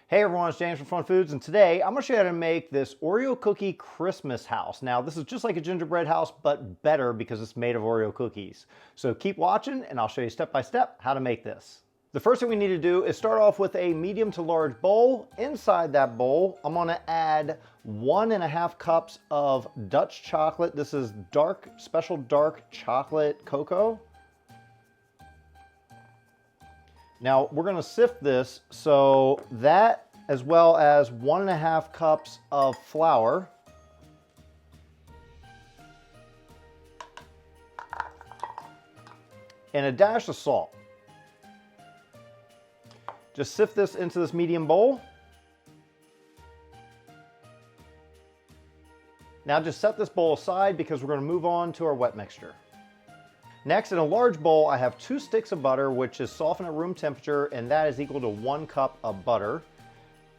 Hey everyone, it's James from FunFoods, and today I'm going to show you how to make this Oreo cookie Christmas house. Now this is just like a gingerbread house, but better because it's made of Oreo cookies. So keep watching and I'll show you step by step how to make this. The first thing we need to do is start off with a medium to large bowl. Inside that bowl, I'm going to add 1.5 cups of Dutch chocolate. This is dark, special dark chocolate cocoa. Now we're going to sift this, so that as well as 1.5 cups of flour, and a dash of salt. Just sift this into this medium bowl. Now just set this bowl aside because we're going to move on to our wet mixture. Next, in a large bowl, I have 2 sticks of butter, which is softened at room temperature, and that is equal to 1 cup of butter.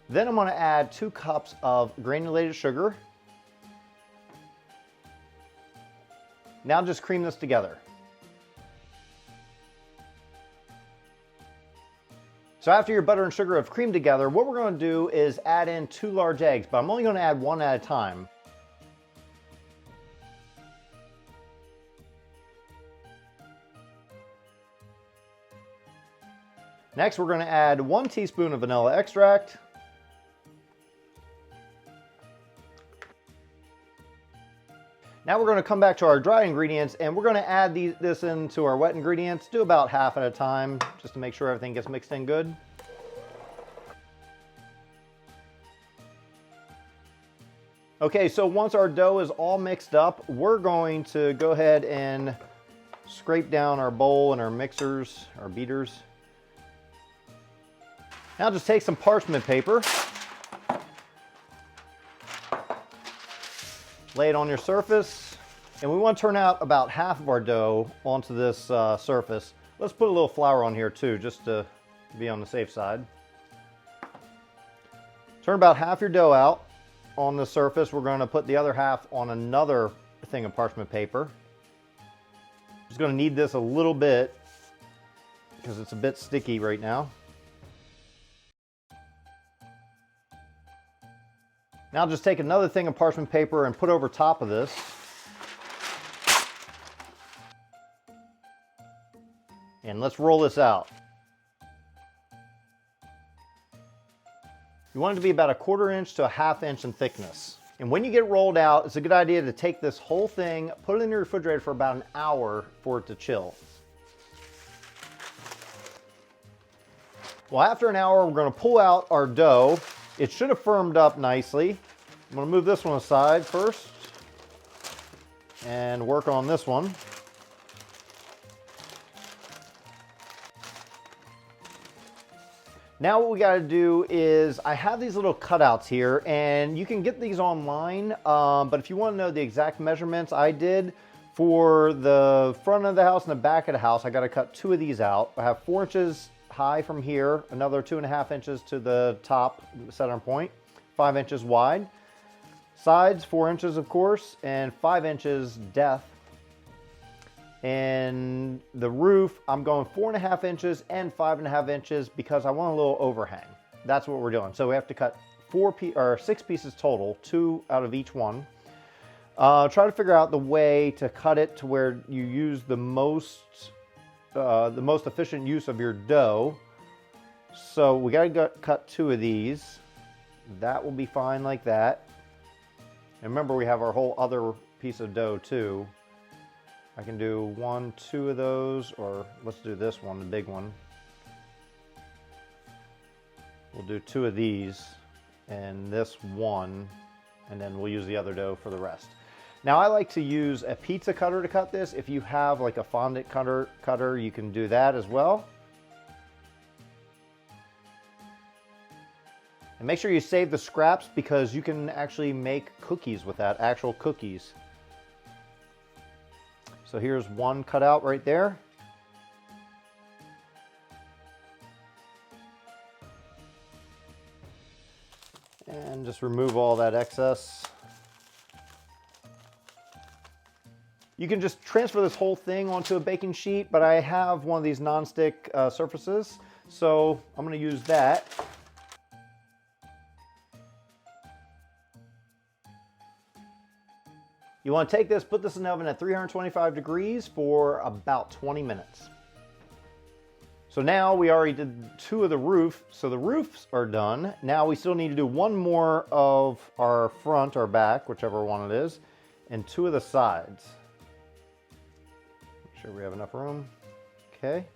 Then I'm going to add 2 cups of granulated sugar. Now just cream this together. So after your butter and sugar have creamed together, what we're going to do is add in 2 large eggs, but I'm only going to add 1 at a time. Next, we're going to add 1 teaspoon of vanilla extract. Now we're going to come back to our dry ingredients and we're going to add this into our wet ingredients. Do about half at a time just to make sure everything gets mixed in good. Okay, so once our dough is all mixed up, we're going to go ahead and scrape down our bowl and our mixers, our beaters. Now just take some parchment paper, lay it on your surface, and we want to turn out about half of our dough onto this surface. Let's put a little flour on here too, just to be on the safe side. Turn about half your dough out on the surface. We're going to put the other half on another thing of parchment paper. Just going to knead this a little bit because it's a bit sticky right now. Now just take another thing of parchment paper and put over top of this. And let's roll this out. You want it to be about 1/4 inch to 1/2 inch in thickness. And when you get rolled out, it's a good idea to take this whole thing, put it in your refrigerator for about an hour for it to chill. Well, after an hour, we're going to pull out our dough. It should have firmed up nicely. I'm going to move this one aside first and work on this one. Now what we got to do is, I have these little cutouts here and you can get these online, but if you want to know the exact measurements, I did for the front of the house and the back of the house. I got to cut 2 of these out. I have 4 inches high from here, another 2.5 inches to the top center point, 5 inches wide. Sides 4 inches of course, and 5 inches depth. And the roof, I'm going 4.5 inches and 5.5 inches because I want a little overhang. That's what we're doing. So we have to cut 6 pieces total, 2 out of each one. Try to figure out the way to cut it to where you use the most efficient use of your dough. So we got to cut 2 of these. That will be fine like that. And remember, we have our whole other piece of dough too. I can do 1, 2 of those, or let's do this one, the big one. We'll do 2 of these and this one, and then we'll use the other dough for the rest. Now I like to use a pizza cutter to cut this. If you have like a fondant cutter, you can do that as well. And make sure you save the scraps because you can actually make cookies with that, actual cookies. So here's one cut out right there. And just remove all that excess. You can just transfer this whole thing onto a baking sheet, but I have one of these non-stick surfaces, so I'm going to use that. You want to take this, put this in the oven at 325 degrees for about 20 minutes. So now we already did 2 of the roof, so the roofs are done. Now we still need to do 1 more of our front or back, whichever one it is, and 2 of the sides. Make sure we have enough room. Okay.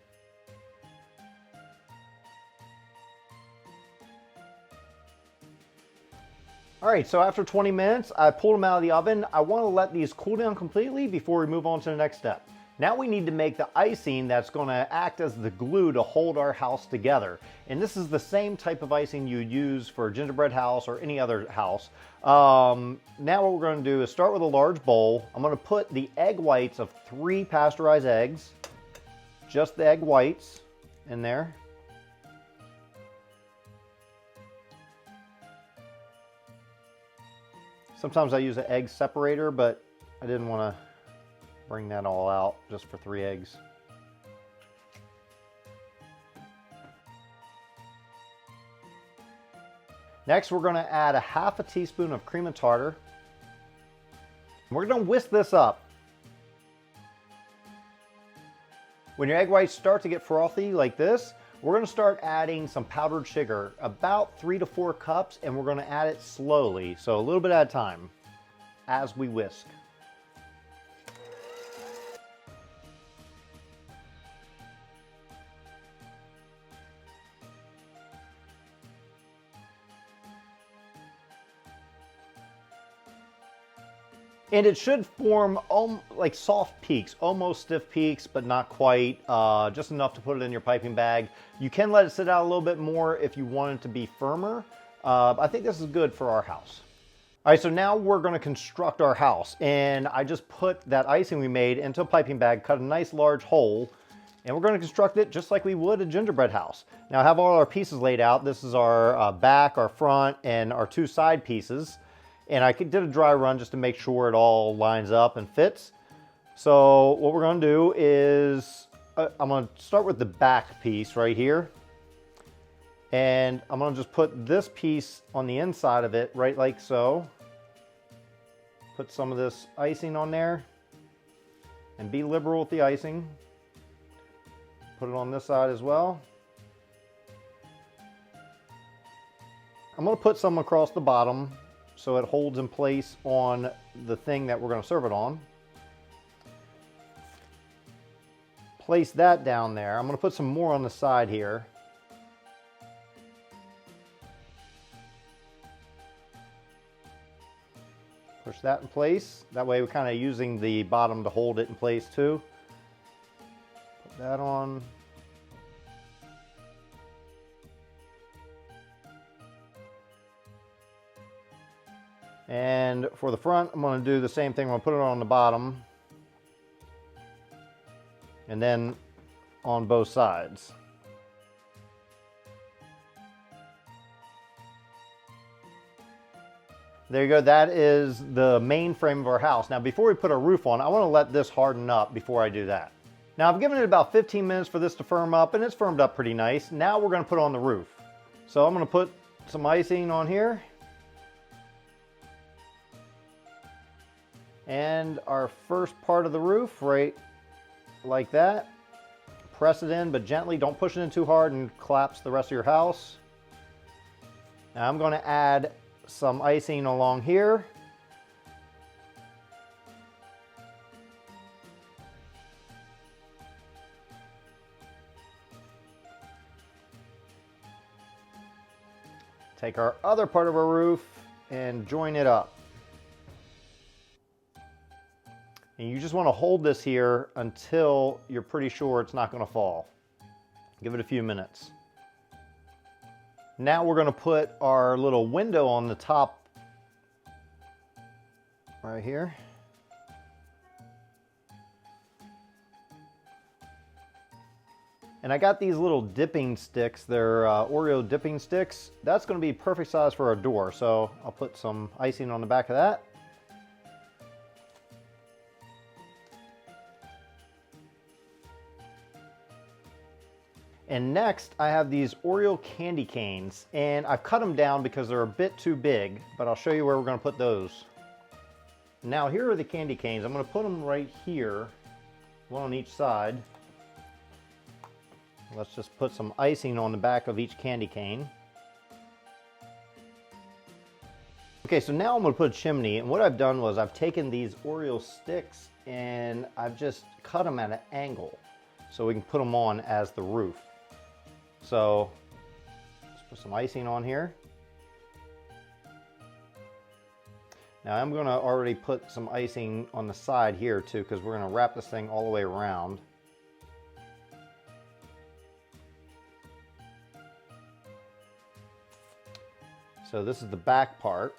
All right, so after 20 minutes, I pulled them out of the oven. I want to let these cool down completely before we move on to the next step. Now we need to make the icing that's going to act as the glue to hold our house together. And this is the same type of icing you'd use for a gingerbread house or any other house. Now what we're going to do is start with a large bowl. I'm going to put the egg whites of 3 pasteurized eggs, just the egg whites in there. Sometimes I use an egg separator, but I didn't want to bring that all out just for 3 eggs. Next, we're going to add a half a teaspoon of cream of tartar. We're going to whisk this up. When your egg whites start to get frothy like this, we're going to start adding some powdered sugar, about 3 to 4 cups, and we're going to add it slowly, so a little bit at a time as we whisk. And it should form like soft peaks, almost stiff peaks, but not quite, just enough to put it in your piping bag. You can let it sit out a little bit more if you want it to be firmer. I think this is good for our house. All right, so now we're gonna construct our house. And I just put that icing we made into a piping bag, cut a nice large hole, and we're gonna construct it just like we would a gingerbread house. Now I have all our pieces laid out. This is our back, our front, and our 2 side pieces. And I did a dry run just to make sure it all lines up and fits. So what we're going to do is, I'm going to start with the back piece right here. And I'm going to just put this piece on the inside of it, right like so. Put some of this icing on there. And be liberal with the icing. Put it on this side as well. I'm going to put some across the bottom, so it holds in place on the thing that we're going to serve it on. Place that down there. I'm going to put some more on the side here. Push that in place. That way we're kind of using the bottom to hold it in place too. Put that on. And for the front, I'm going to do the same thing. I'm going to put it on the bottom. And then on both sides. There you go. That is the main frame of our house. Now, before we put our roof on, I want to let this harden up before I do that. Now, I've given it about 15 minutes for this to firm up, and it's firmed up pretty nice. Now we're going to put on the roof. So I'm going to put some icing on here. And our first part of the roof, right like that. Press it in, but gently. Don't push it in too hard and collapse the rest of your house. Now I'm going to add some icing along here. Take our other part of our roof and join it up. And you just want to hold this here until you're pretty sure it's not going to fall. Give it a few minutes. Now we're going to put our little window on the top right here. And I got these little dipping sticks. They're Oreo dipping sticks. That's going to be perfect size for our door. So I'll put some icing on the back of that. And next I have these Oreo candy canes, and I've cut them down because they're a bit too big, but I'll show you where we're going to put those. Now here are the candy canes. I'm going to put them right here, one on each side. Let's just put some icing on the back of each candy cane. Okay, so now I'm going to put a chimney, and what I've done was I've taken these Oreo sticks and I've just cut them at an angle so we can put them on as the roof. So let's put some icing on here. Now I'm going to already put some icing on the side here too, because we're going to wrap this thing all the way around. So this is the back part.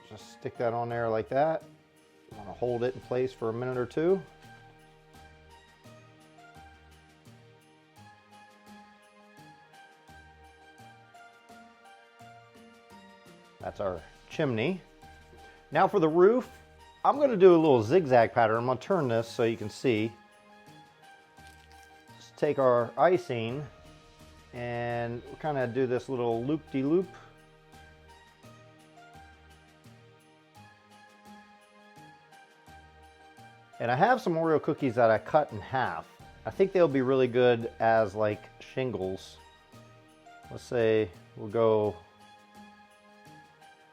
Just stick that on there like that. You want to hold it in place for a minute or two. That's our chimney. Now for the roof, I'm going to do a little zigzag pattern. I'm going to turn this so you can see. Just take our icing and we'll kind of do this little loop-de-loop. And I have some Oreo cookies that I cut in half. I think they'll be really good as like shingles. Let's say we'll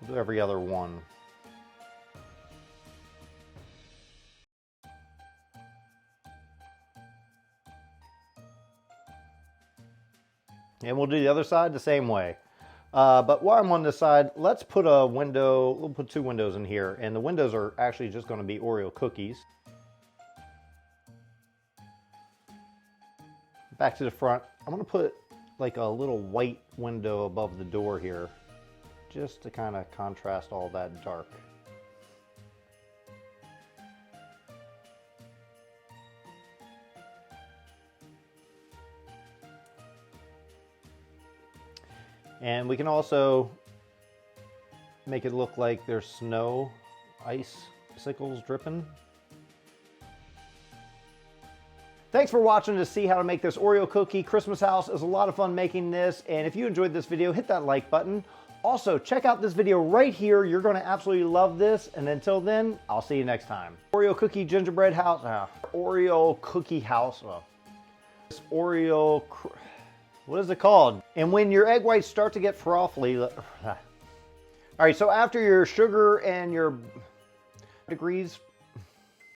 do every other one. And we'll do the other side the same way. But while I'm on this side, let's put a window, we'll put 2 windows in here. And the windows are actually just going to be Oreo cookies. Back to the front, I'm going to put like a little white window above the door here, just to kind of contrast all that dark. And we can also make it look like there's snow, icicles dripping. Thanks for watching to see how to make this Oreo cookie Christmas house. It was a lot of fun making this, and if you enjoyed this video, hit that like button. Also, check out this video right here. You're going to absolutely love this, and until then, I'll see you next time. Oreo cookie gingerbread house, Oreo cookie house, this Oreo, what is it called? And when your egg whites start to get frothy, all right, so after your sugar and your degrees